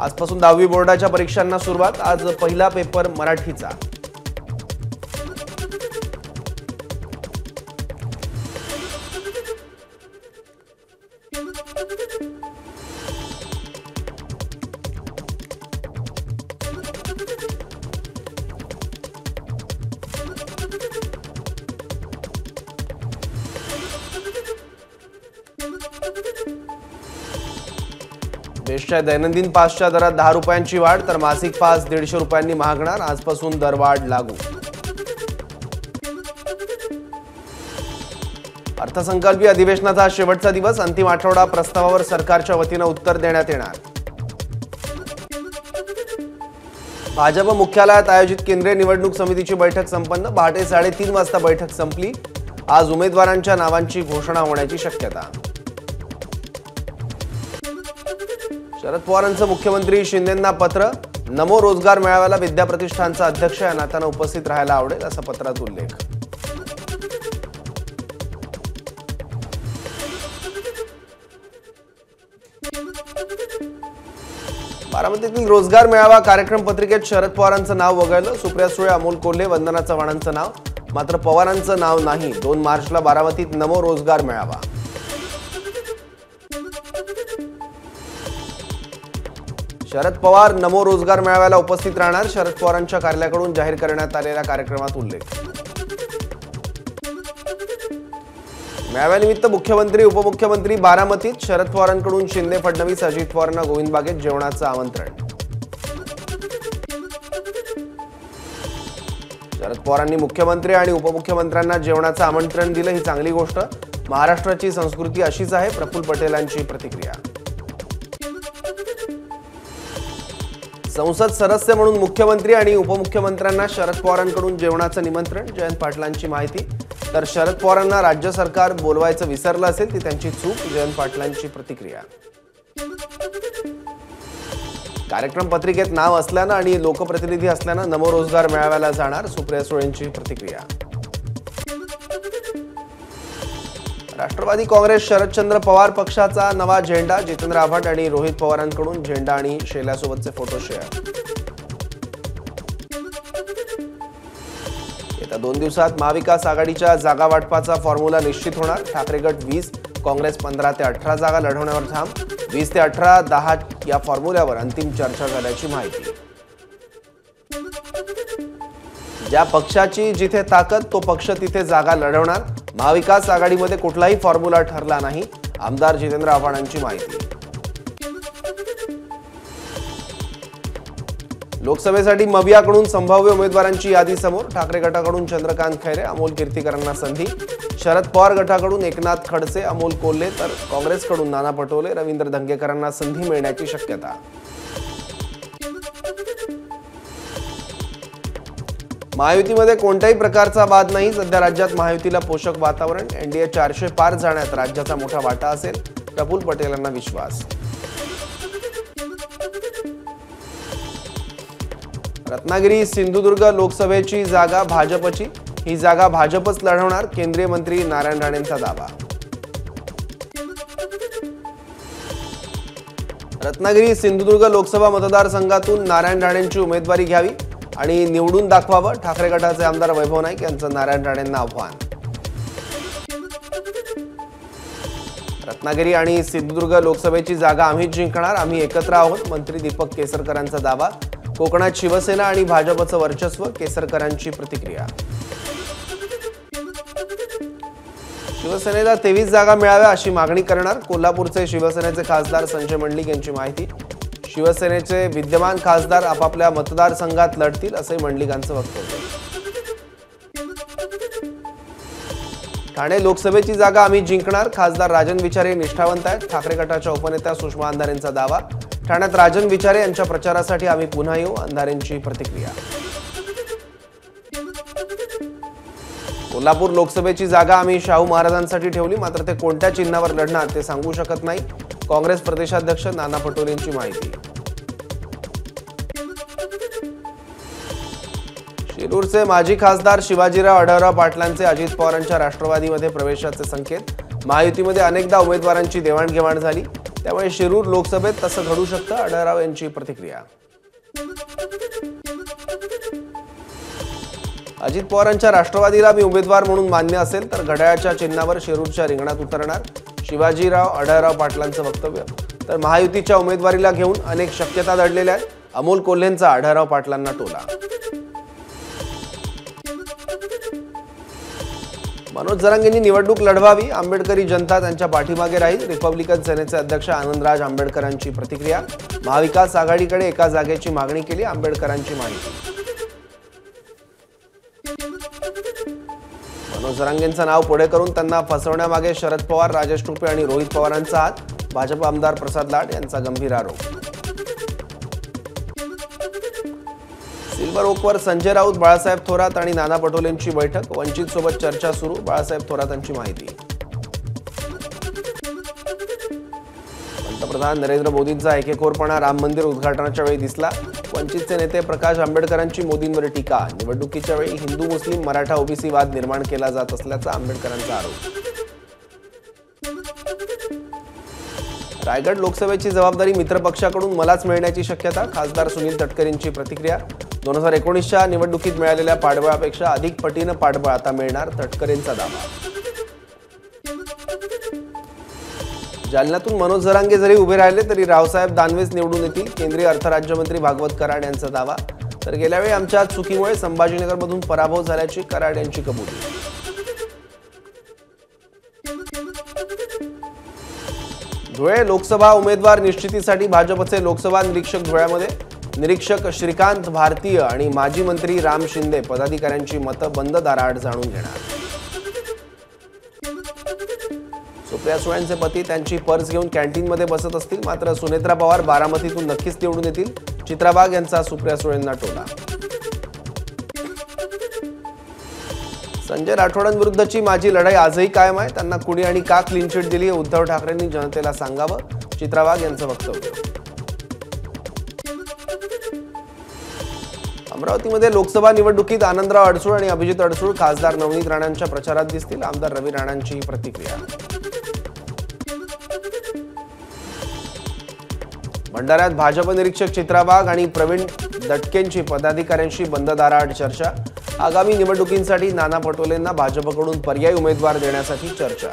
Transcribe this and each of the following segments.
आजपासून 10वी बोर्डाच्या परीक्षांना सुरुवात। आज पहिला पेपर मराठीचा। बेस्टच्या दैनंदिन पासच्या दरात 10 रुपयांची वाढ, तर मासिक पास 150 रुपयांनी महागणार। आजपासून दरवाढ लागू। अर्थसंकल्पीय अधिवेशनाचा शेवटचा दिवस, अंतिम आठवडा प्रस्तावावर सरकारच्या वतीने उत्तर देण्यात येणार। भाजप मुख्यालयात आयोजित केंद्रीय निवडणूक समितीची बैठक संपन्न। पहाटे 3:30 वाजता बैठक संपली। आज उमेदवारांच्या नावांची घोषणा होण्याची शक्यता। शरद पवारांचं मुख्यमंत्री शिंदेंना पत्र, नमो रोजगार मेळाव्याला विद्या प्रतिष्ठानचा अध्यक्ष या नात्याने उपस्थित राहायला आवडेल असा पत्रात उल्लेख। बारामतीतील रोजगार मेळावा कार्यक्रम पत्रिकेत शरद पवारांचं नाव वगळलं। सुप्रिया सुळे, अमोल कोल्हे, वंदना चव्हाणांचं नाव, मात्र पवारांचं नाव नाही। 2 मार्चला बारामतीत नमो रोजगार मेळावा। शरद पवार नमो रोजगार मेळाव्याला उपस्थित राहणार। शरद पवारांच्या कार्यालयाकडून जाहीर करण्यात आलेल्या कार्यक्रमात उल्लेख। मेळाव्यानिमित्त मुख्यमंत्री उपमुख्यमंत्री बारामतीत। शरद पवारांकडून शिंदे, फडणवीस, अजित पवारांना गोविंद बागेत जेवणाचं आमंत्रण। शरद पवारांनी मुख्यमंत्री आणि उपमुख्यमंत्र्यांना जेवणाचं आमंत्रण दिलं ही चांगली गोष्ट। महाराष्ट्राची संस्कृती अशीच आहे, प्रफुल्ल पटेलांची प्रतिक्रिया। संसद सदस्य म्हणून मुख्यमंत्री आणि उपमुख्यमंत्र्यांना शरद पवारांकडून जेवणाचं निमंत्रण। जयंत पाटलांची माहिती, तर शरद पवारांना राज्य सरकार बोलवायचं विसरलं असेल ती त्यांची चूक। जयंत पाटलांची प्रतिक्रिया। कार्यक्रम पत्रिकेत नाव असल्यानं आणि लोकप्रतिनिधी असल्यानं नमो रोजगार मेळाव्याला जाणार। सुप्रिया सुळेंची प्रतिक्रिया। राष्ट्रवादी काँग्रेस शरदचंद्र पवार पक्षाचा नवा झेंडा। जितेंद्र आव्हाड आणि रोहित पवारांकडून झेंडा आणि शेल्यासोबतचे फोटो शेअर। येत्या 2 दिवसात महाविकास आघाडीच्या जागा वाटपाचा फॉर्म्युला निश्चित होणार। ठाकरे गट 20, काँग्रेस 15 ते 18 जागा लढवण्यावर ठाम। 20 ते 18, 10 या फॉर्म्युल्यावर अंतिम चर्चा झाल्याची माहिती। ज्या पक्षाची जिथे ताकद तो पक्ष तिथे जागा लढवणार। महाविकास आघाडीमध्ये कुठलाही फॉर्म्युला ठरला नाही। आमदार जितेंद्र आव्हाडांची माहिती। लोकसभेसाठी मवियाकडून संभाव्य उमेदवारांची यादी समोर। ठाकरे गटाकडून चंद्रकांत खैरे, अमोल कीर्तीकरांना संधी। शरद पवार गटाकडून एकनाथ खडसे, अमोल कोल्हे, तर काँग्रेसकडून नाना पटोले, रवींद्र धंगेकरांना संधी मिळण्याची शक्यता। महायुतीमध्ये कोणत्याही प्रकारचा वाद नाही। सध्या राज्यात महायुतीला पोषक वातावरण। एनडीए 400 पार जाण्यात राज्याचा मोठा वाटा असेल, प्रफुल्ल पटेलांना विश्वास। रत्नागिरी सिंधुदुर्ग लोकसभेची जागा भाजपची। ही जागा भाजपच लढवणार, केंद्रीय मंत्री नारायण राणेंचा दावा। रत्नागिरी सिंधुदुर्ग लोकसभा मतदारसंघातून नारायण राणेंची उमेदवारी घ्यावी आणि निवडून दाखवावं। ठाकरे गटाचे आमदार वैभव नाईक यांचं नारायण राणेंना आव्हान। रत्नागिरी आणि सिंधुदुर्ग लोकसभेची जागा आम्हीच जिंकणार, आम्ही एकत्र आहोत। मंत्री दीपक केसरकरांचा दावा। कोकणात शिवसेना आणि भाजपचं वर्चस्व, केसरकरांची प्रतिक्रिया। शिवसेनेला 23 जागा मिळाव्या अशी मागणी करणार, कोल्हापूरचे शिवसेनेचे खासदार संजय मंडलिक यांची माहिती। शिवसेनेचे विद्यमान खासदार आपापल्या मतदारसंघात लढतील असे मंडलिकांचं वक्तव्य। ठाणे लोकसभेची जागा आम्ही जिंकणार, खासदार राजन विचारे निष्ठावंत आहेत। ठाकरे गटाच्या उपनेत्या सुषमा अंधारेंचा दावा। ठाण्यात राजन विचारे यांच्या प्रचारासाठी आम्ही पुन्हा येऊ, अंधारेंची प्रतिक्रिया। कोल्हापूर लोकसभेची जागा आम्ही शाहू महाराजांसाठी ठेवली, मात्र ते कोणत्या चिन्हावर लढणार ते सांगू शकत नाही। काँग्रेस प्रदेशाध्यक्ष नाना पटोलेंची माहिती। शिरूरचे माजी खासदार शिवाजीराव आढळराव पाटलांचे अजित पवारांच्या राष्ट्रवादीमध्ये प्रवेशाचे संकेत। महायुतीमध्ये अनेकदा उमेदवारांची देवाणघेवाण झाली। त्यामुळे शिरूर लोकसभेत तसं घडू शकतं, आढळराव यांची प्रतिक्रिया. अजित पवारांच्या राष्ट्रवादीला मी उमेदवार म्हणून मान्य असेल तर घड्याळाच्या चिन्हावर शिरूरच्या रिंगणात उतरणार, शिवाजीराव आढळराव पाटलांचं वक्तव्य. तर महायुतीच्या उमेदवारीला घेऊन अनेक शक्यता दडलेल्या आहेत, अमोल कोल्हेंचा आढळराव पाटलांना टोला. मनोज जरांगेंनी निवडणूक लढवावी, आंबेडकरी जनता त्यांच्या पाठीमागे राहील, रिपब्लिकन सेनेचे अध्यक्ष आनंदराज आंबेडकरांची प्रतिक्रिया. महाविकास आघाडीकडे एका जागेची मागणी केली, आंबेडकरांची माहिती. मनोज जरांगेंचं नाव पुढे करून त्यांना फसवण्यामागे शरद पवार, राजेश टोपे आणि रोहित पवारांचा हात, भाजप आमदार प्रसाद लाड यांचा गंभीर आरोप. सिल्वर ओकवर संजय राऊत, बाळासाहेब थोरात आणि नाना पटोलेंची बैठक, वंचित सोबत चर्चा सुरू, बाळासाहेब थोरातांची माहिती. पंतप्रधान नरेंद्र मोदींचा एकेकोरपणा राम मंदिर उद्घाटनाच्या वेळी दिसला, वंचितचे नेते प्रकाश आंबेडकरांची मोदींवर टीका. निवडणुकीच्या वेळी हिंदू मुस्लिम मराठा ओबीसी वाद निर्माण केला जात असल्याचा आंबेडकरांचा आरोप. रायगड लोकसभेची जबाबदारी मित्रपक्षाकडून मलाच मिळण्याची शक्यता, खासदार सुनील तटकरेंची प्रतिक्रिया. 2019च्या निवडणुकीत मिळालेल्या पाठबळापेक्षा अधिक पटीनं पाठबळ आता मिळणार, तटकरेंचा दावा. जालन्यातून मनोज जरांगे जरी उभे राहिले तरी रावसाहेब दानवेच निवडून येतील, केंद्रीय अर्थ राज्यमंत्री भागवत कराड यांचा दावा. तर गेल्या वेळी आमच्या चुकीमुळे संभाजीनगरमधून पराभव झाल्याची कराड यांची कबुली. धुळे लोकसभा उमेदवार निश्चितीसाठी भाजपचे लोकसभा निरीक्षक धुळ्यामध्ये. निरीक्षक श्रीकांत भारतीय आणि माजी मंत्री राम शिंदे पदाधिकाऱ्यांची मतं बंद दाराआड जाणून घेणार. सुप्रिया सुळेंचे पती त्यांची पर्स घेऊन कॅन्टीनमध्ये बसत असतील, मात्र सुनेत्रा पवार बारामतीतून नक्कीच निवडून येतील, चित्रा वाघ यांचा सुप्रिया सुळेंना टोला. संजय राठोडांविरुद्धची माझी लढाई आजही कायम आहे, त्यांना कुणी आणि का क्लीन चिट दिली हे उद्धव ठाकरेंनी जनतेला सांगावं, चित्रा वाघ यांचं वक्तव्य. अमरावतीमध्ये लोकसभा निवडणुकीत आनंदराव अडसूळ आणि अभिजित अडसूळ खासदार नवनीत राणांच्या प्रचारात दिसतील, आमदार रवी राणांची प्रतिक्रिया. भंडाऱ्यात भाजप निरीक्षक चित्रा वाघ आणि प्रवीण दटकेंची पदाधिकाऱ्यांशी बंद दाराआड चर्चा. आगामी निवडणुकींसाठी नाना पटोलेंना भाजपकडून पर्यायी उमेदवार देण्यासाठी चर्चा.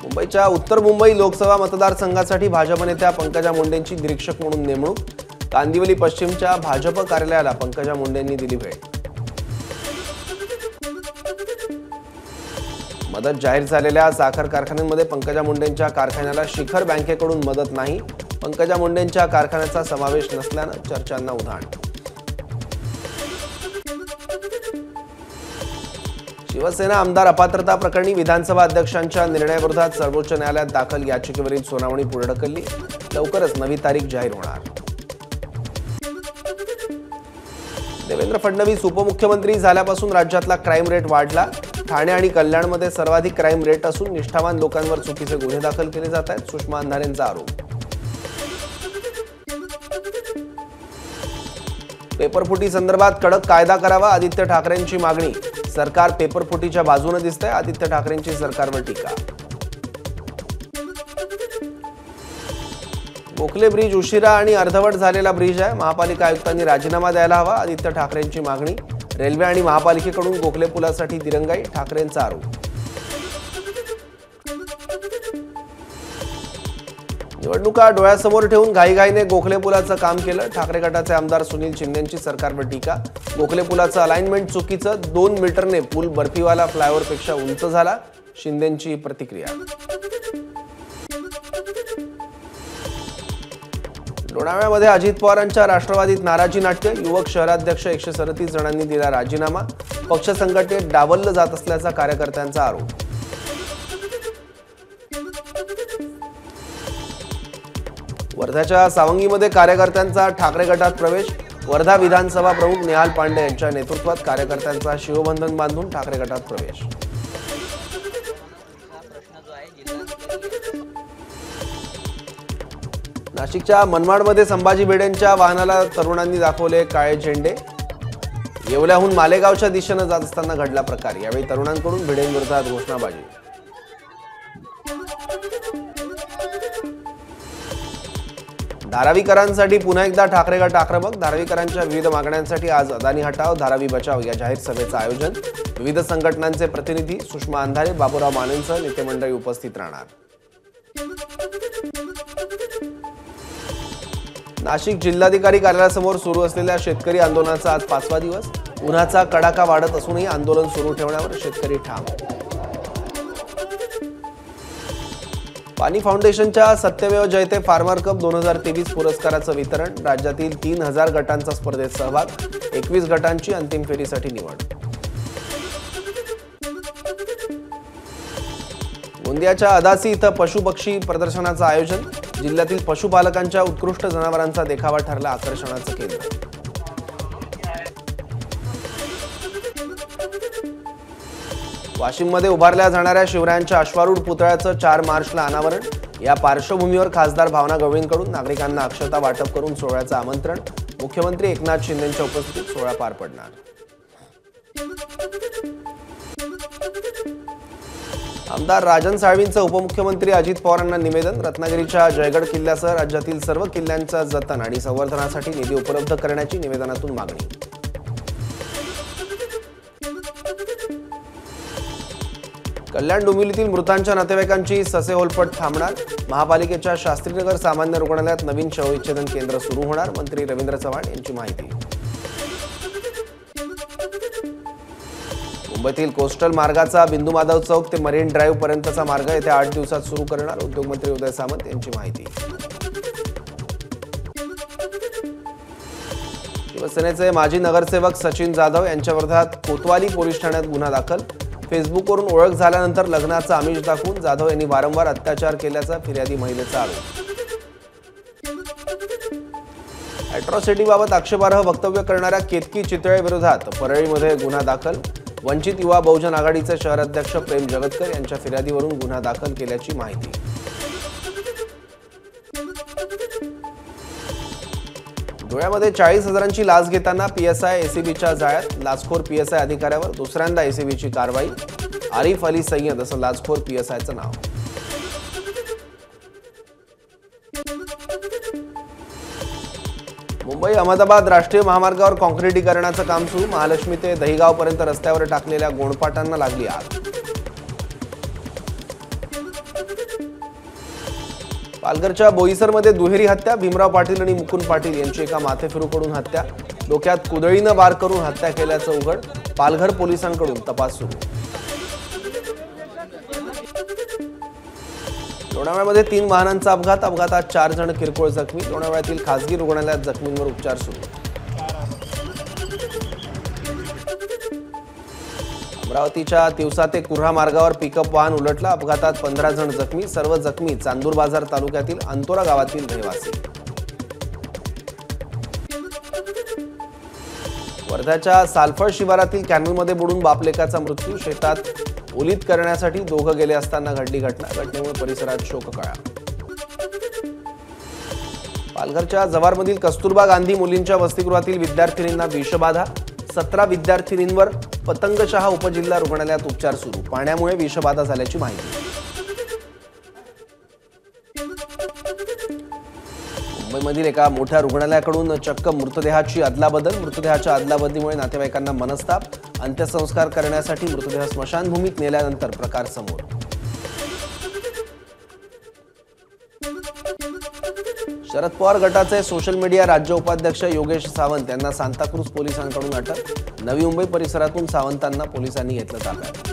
मुंबईच्या उत्तर मुंबई लोकसभा मतदारसंघासाठी भाजप नेत्या पंकजा मुंडेंची निरीक्षक म्हणून नेमणूक. कांदिवली पश्चिमच्या भाजप कार्यालयाला पंकजा मुंडेंनी दिली भेट. मदत जाहीर झालेल्या साखर कारखान्यांमध्ये पंकजा मुंडेंच्या कारखान्याला शिखर बँकेकडून मदत नाही, पंकजा मुंडेंच्या कारखान्याचा समावेश नसल्यानं चर्चांना उधाण. शिवसेना आमदार अपात्रता प्रकरणी विधानसभा अध्यक्षांच्या निर्णयाविरोधात सर्वोच्च न्यायालयात दाखल याचिकेवरील सुनावणी पुढे ढकलली, लवकरच नवी तारीख जाहीर होणार. देवेंद्र फडणवीस उपमुख्यमंत्री झाल्यापासून राज्यातला क्राईम रेट वाढला. ठाणे आणि कल्याणमध्ये सर्वाधिक क्राईम रेट असून निष्ठावान लोकांवर चुकीचे गुन्हे दाखल केले जात आहेत, सुषमा अंधारेंचा आरोप. पेपरफुटी संदर्भात कडक कायदा करावा, आदित्य ठाकरेंची मागणी. सरकार पेपरफुटीच्या बाजूने दिसतंय, आदित्य ठाकरेंची सरकारवर टीका. गोखले ब्रिज उशिरा आणि अर्धवट झालेला ब्रिज आहे, महापालिका आयुक्तांनी राजीनामा द्यायला हवा, आदित्य ठाकरेंची मागणी. रेल्वे आणि महापालिकेकडून गोखले पुलासाठी दिरंगाई, ठाकरेंचा आरोप. निवडणुका डोळ्यासमोर ठेवून घाईघाईने गोखले पुलाचं काम केलं, ठाकरे गटाचे आमदार सुनील शिंदेंची सरकारवर टीका. गोखले पुलाचं अलाइनमेंट चुकीचं, 2 मीटरने पूल बर्फीवाला फ्लायओव्हरपेक्षा उंच झाला, शिंदेंची प्रतिक्रिया. लोणावळ्यामध्ये अजित पवारांच्या राष्ट्रवादीत नाराजी नाट्य, युवक शहराध्यक्ष 137 जणांनी दिला राजीनामा, पक्ष संघटनेत डावललं जात असल्याचा कार्यकर्त्यांचा आरोप. वर्ध्याच्या सावंगीमध्ये कार्यकर्त्यांचा ठाकरे गटात प्रवेश, वर्धा विधानसभा प्रमुख निहाल पांडे यांच्या नेतृत्वात कार्यकर्त्यांचा शिवबंधन बांधून ठाकरे गटात प्रवेश. नाशिकच्या मनमाडमध्ये संभाजी भिडेंच्या वाहनाला तरुणांनी दाखवले काळे झेंडे, येवल्याहून मालेगावच्या दिशेने जात असताना घडला प्रकार। यावेळी तरुणांकडून भिडेंविरोधात घोषणाबाजी। धारावीकरांसाठी पुन्हा एकदा ठाकरे गट आक्रमक। धारावीकरांच्या विविध मागण्यांसाठी आज अदानी हटाव धारावी बचाव या जाहीर सभेचं आयोजन। विविध संघटनांचे प्रतिनिधी, सुषमा अंधारे, बाबूराव मानेंसह नेते मंडळी उपस्थित राहणार। नाशिक जिल्हाधिकारी कार्यालयासमोर सुरू असलेल्या शेतकरी आंदोलनाचा आज 5वा दिवस। उन्हाचा कडाका वाढत असूनही आंदोलन सुरू ठेवण्यावर शेतकरी ठाम। पाणी फाउंडेशनच्या सत्यमेव जयते फार्मर कप 2023 पुरस्काराचं वितरण। राज्यातील 3000 गटांचा स्पर्धेत सहभाग। 21 गटांची अंतिम फेरीसाठी निवड। गोंदियाच्या अदासी इथं पशुपक्षी प्रदर्शनाचं आयोजन। जिल्ह्यातील पशुपालकांच्या उत्कृष्ट जनावरांचा देखावा ठरला आकर्षणाचं केंद्र। वाशिममध्ये उभारल्या जाणाऱ्या शिवरायांच्या अश्वारूढ पुतळ्याचं 4 मार्चला अनावरण। या पार्श्वभूमीवर खासदार भावना गवळींकडून नागरिकांना अक्षता वाटप करून सोहळ्याचं आमंत्रण। मुख्यमंत्री एकनाथ शिंदेंच्या उपस्थितीत सोहळा पार पडणार। आमदार राजन साळवींचं उपमुख्यमंत्री अजित पवारांना निवेदन। रत्नागिरीच्या जयगड किल्ल्यासह राज्यातील सर्व किल्ल्यांचा जतन आणि संवर्धनासाठी निधी उपलब्ध करण्याची निवेदनातून मागणी। कल्याण डोंबिवलीतील मृतांच्या नातेवाईकांची ससेहोलपट थांबणार। महापालिकेच्या शास्त्रीनगर सामान्य रुग्णालयात नवीन शवविच्छेदन केंद्र सुरू होणार। मंत्री रवींद्र चव्हाण यांची माहिती। मुंबईतील कोस्टल मार्गाचा बिंदू माधव चौक ते मरीन ड्राईव्ह पर्यंतचा मार्ग येत्या 8 दिवसात सुरू करणार। उद्योगमंत्री उदय सामंत यांची माहिती। शिवसेनेचे माजी नगरसेवक सचिन जाधव यांच्या विरोधात कोतवाली पोलीस ठाण्यात गुन्हा दाखल। फेसबुकवरून ओळख झाल्यानंतर लग्नाचं आमिष दाखवून जाधव यांनी वारंवार अत्याचार केल्याचा फिर्यादी महिलेचा आरोप। अॅट्रॉसिटीबाबत आक्षेपार्ह वक्तव्य करणाऱ्या केतकी चितळे विरोधात परळीमध्ये गुन्हा दाखल। वंचित युवा बहुजन आघाडीचे शहर अध्यक्ष प्रेम जगतकर यांच्या फिर्यादीवरून गुन्हा दाखल केल्याची माहिती। धुळ्यामध्ये 40,000ची लाच घेताना पीएसआय एसीबीच्या जाळ्यात। लाचखोर पीएसआय अधिकाऱ्यावर दुसऱ्यांदा एसीबीची कारवाई। आरिफ अली सय्यद असं लाचखोर पीएसआयचं नाव। मुंबई अहमदाबाद राष्ट्रीय महामार्गावर काँक्रिटीकरणाचं काम सुरू। महालक्ष्मी ते दहिगावपर्यंत रस्त्यावर टाकलेल्या गोंडपाटांना लागली आग। पालघरच्या बोईसरमध्ये दुहेरी हत्या। भीमराव पाटील आणि मुकुंद पाटील यांची एका माथेफिरूकडून हत्या। डोक्यात कुदळीनं वार करून हत्या केल्याचं उघड। पालघर पोलिसांकडून तपास सुरू। लोणावळ्यामध्ये 3 वाहनांचा अपघात। अपघातात 4 जण किरकोळ जखमी। लोणावळ्यातील खासगी रुग्णालयात जखमींवर उपचार सुरू। अमरावतीच्या तिवसा ते कुऱ्हा मार्गावर पिकअप वाहन उलटलं। अपघातात 15 जण जखमी। सर्व जखमी चांदूर बाजार तालुक्यातील अंतोरा गावातील रहिवासी। वर्ध्याच्या सालफळ शिवारातील कॅनलमध्ये बुडून बापलेकाचा मृत्यू। शेतात ओलीत करण्यासाठी दोघं गेले असताना घडली घटना। घटनेमुळे परिसरात शोककळा। पालघरच्या जव्हारमधील कस्तुरबा गांधी मुलींच्या वसतिगृहातील विद्यार्थिनींना विषबाधा। 17 विद्यार्थिनींवर पतंगशहा उपजिल्हा रुग्णालयात उपचार सुरू। पाण्यामुळे विषबाधा झाल्याची माहिती। मुंबईमधील एका मोठ्या रुग्णालयाकडून चक्क मृतदेहाची अदलाबदल। मृतदेहाच्या अदलाबदलीमुळे नातेवाईकांना मनस्ताप। अंत्यसंस्कार करण्यासाठी मृतदेह स्मशानभूमीत नेल्यानंतर प्रकार समोर। शरद पवार गटाचे सोशल मीडिया राज्य उपाध्यक्ष योगेश सावंत यांना सांताक्रूज पोलिसांकडून अटक। नवी मुंबई परिसरातून सावंतांना पोलिसांनी घेतलं ताब्यात।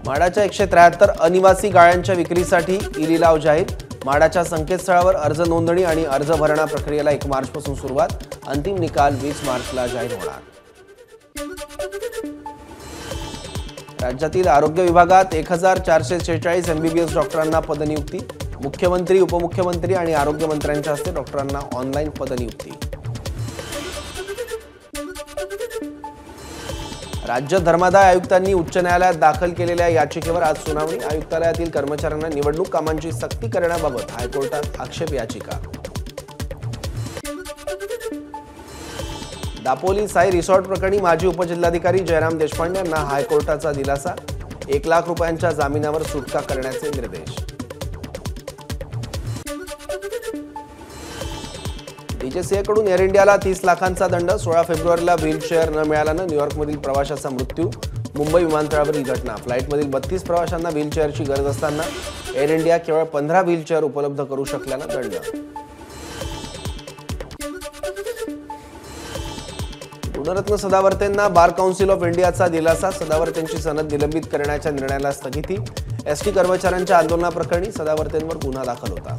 माडाच्या 173 अनिवासी गाळ्यांच्या विक्रीसाठी ई-लिलाव जाहीर। माडाच्या संकेतस्थळावर अर्ज नोंदणी आणि अर्ज भरणा प्रक्रियेला 1 मार्चपासून सुरुवात। अंतिम निकाल 20 मार्चला जाहीर होणार। राज्यातील आरोग्य विभागात 1446 एमबीबीएस डॉक्टरांना पदनियुक्ती। मुख्यमंत्री, उपमुख्यमंत्री आणि आरोग्य मंत्र्यांच्या हस्ते डॉक्टरांना ऑनलाईन पदनियुक्ती। राज्य धर्मादाय आयुक्तांनी उच्च न्यायालयात दाखल केलेल्या याचिकेवर आज सुनावणी। आयुक्तालयातील कर्मचाऱ्यांना निवडणूक कामांची सक्ती करण्याबाबत हायकोर्टात आक्षेप याचिका। दापोली साई रिसॉर्ट प्रकरणी माजी उपजिल्हाधिकारी जयराम देशपांडे यांना हायकोर्टाचा दिलासा, 1 लाख रुपयांच्या जामिनावर सुटका करण्याचे निर्देश. डीजीसीएकडून एअर इंडियाला 30 लाखांचा दंड. 16 फेब्रुवारीला व्हीलचेअर न मिळाल्यानं न्यूयॉर्कमधील प्रवाशाचा मृत्यू. मुंबई विमानतळावरील घटना. फ्लाईटमधील 32 प्रवाशांना व्हीलचेअरची गरज असताना एअर इंडिया केवळ 15 व्हीलचेअर उपलब्ध करू शकल्यानं दंड. गुणरत्न सदावर्तेंना बार काउन्सिल ऑफ इंडियाचा दिलासा. सदावर्तेंची सनद निलंबित करण्याच्या निर्णयाला स्थगिती. एसटी कर्मचाऱ्यांच्या आंदोलनाप्रकरणी सदावर्तेंवर गुन्हा दाखल होता.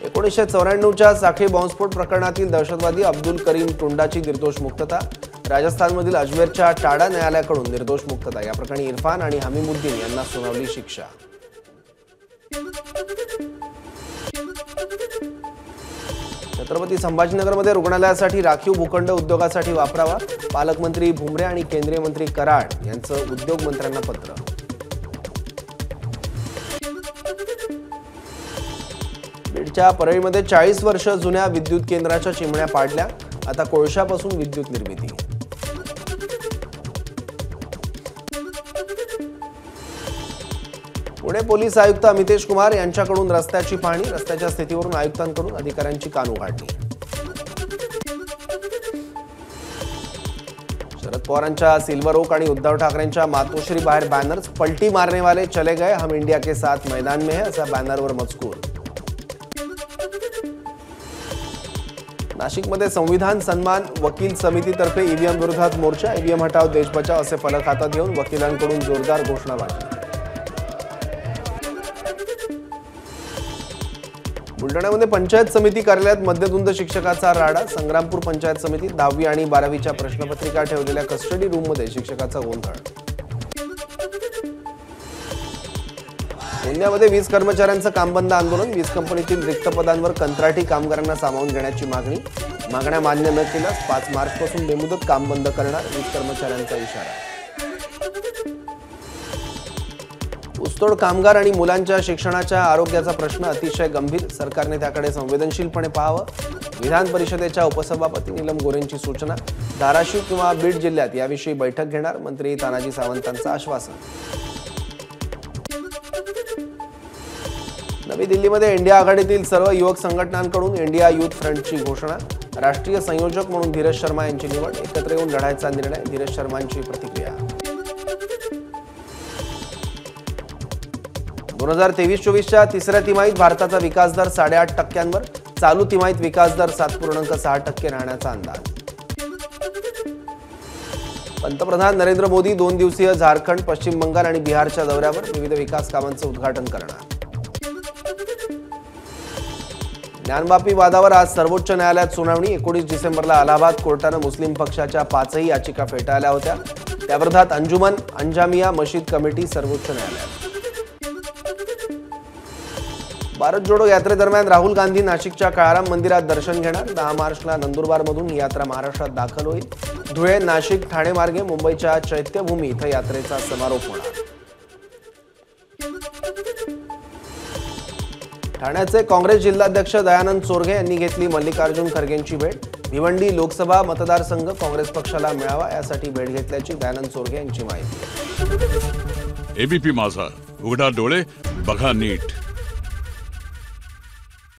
1994च्या साखळी बॉम्बस्फोट प्रकरणातील दहशतवादी अब्दुल करीम टुंडाची निर्दोष मुक्तता. राजस्थानमधील अजमेरच्या टाडा न्यायालयाकडून निर्दोष मुक्तता. या प्रकरणी इरफान आणि हमीमुद्दीन यांना सुनावली शिक्षा. छत्रपती संभाजीनगरमध्ये रुग्णालयासाठी राखीव भूखंड उद्योगासाठी वापरावा. पालकमंत्री भुमरे आणि केंद्रीय मंत्री कराड यांचं उद्योग मंत्र्यांना पत्र. बीडच्या परळीमध्ये 40 वर्ष जुन्या विद्युत केंद्राच्या चिमण्या पाडल्या. आता कोळशापासून विद्युत निर्मिती. पुणे पोलीस आयुक्त अमितेश कुमार यांच्याकडून रस्त्याची पाहणी. रस्त्याच्या स्थितीवरून आयुक्तांकडून अधिकाऱ्यांची कान उघडली. शरद पवारांच्या सिल्वर ओक आणि उद्धव ठाकरेंच्या मातोश्री बाहेर बॅनर्स. पलटी मारने वाले चले गए, हम इंडिया के साथ मैदान में है, असा बॅनरवर मजकूर. नाशिकमध्ये संविधान सन्मान वकील समितीतर्फे ईव्हीएम विरोधात मोर्चा. ईव्हीएम हटाव देश बचाव असे फलक हातात घेऊन वकिलांकडून जोरदार घोषणाबाजी. बुलढाण्यामध्ये पंचायत समिती कार्यालयात मध्यधुंद शिक्षकाचा राडा. संग्रामपूर पंचायत समितीत 10वी आणि 12वीच्या प्रश्नपत्रिका ठेवलेल्या कस्टडी रूममध्ये शिक्षकाचा गोंधळ. गोंदियामध्ये वीज कर्मचाऱ्यांचं कामबंद आंदोलन. वीज कंपनीतील रिक्त पदांवर कंत्राटी कामगारांना सामावून घेण्याची मागणी. मागण्या मान्य न केल्यास 5 मार्चपासून बेमुदत काम बंद करणार, वीज कर्मचाऱ्यांचा इशारा. ऊसतोड कामगार आणि मुलांच्या शिक्षणाच्या आरोग्याचा प्रश्न अतिशय गंभीर. सरकारने त्याकडे संवेदनशीलपणे पाहावं. विधान परिषदेच्या उपसभापती नीलम गोरेंची सूचना. धाराशिव किंवा बीड जिल्ह्यात याविषयी बैठक घेणार, मंत्री तानाजी सावंतांचं आश्वासन. नवी दिल्लीमध्ये इंडिया आघाडीतील सर्व युवक संघटनांकडून इंडिया युथ फ्रंटची घोषणा. राष्ट्रीय संयोजक म्हणून धीरज शर्मा यांची निवड. एकत्र येऊन लढायचा निर्णय. धीरज शर्मांची प्रतिक्रिया. 2023-24च्या तिसऱ्या तिमाहीत भारताचा विकास दर 8.5%वर. चालू तिमाहीत विकास दर 7.6% राहण्याचा अंदाज. पंतप्रधान नरेंद्र मोदी 2 दिवसीय झारखंड, पश्चिम बंगाल आणि बिहारच्या दौऱ्यावर. विविध विकास कामांचं उद्घाटन करणार. ज्ञानवापी वादावर आज सर्वोच्च न्यायालयात सुनावणी. 19 डिसेंबरला अलाहाबाद कोर्टानं मुस्लिम पक्षाच्या 5ही याचिका फेटाळल्या होत्या. त्याविरोधात अंजुमन अंजामिया मशीद कमिटी सर्वोच्च न्यायालयात. भारत जोडो यात्रेदरम्यान राहुल गांधी नाशिकच्या काळाराम मंदिरात दर्शन घेणार. 10 मार्चला नंदुरबारमधून ही यात्रा महाराष्ट्रात दाखल होईल. धुळे, नाशिक, ठाणे मार्गे मुंबईच्या चैत्यभूमी इथं यात्रेचा समारोप होणार. ठाण्याचे काँग्रेस जिल्हाध्यक्ष दयानंद चोरगे यांनी घेतली मल्लिकार्जुन खरगेंची भेट. भिवंडी लोकसभा मतदारसंघ काँग्रेस पक्षाला मिळावा यासाठी भेट घेतल्याची दयानंद चोरगे यांची माहिती. एबीपी माझा, उघडा डोळे बघा नीट.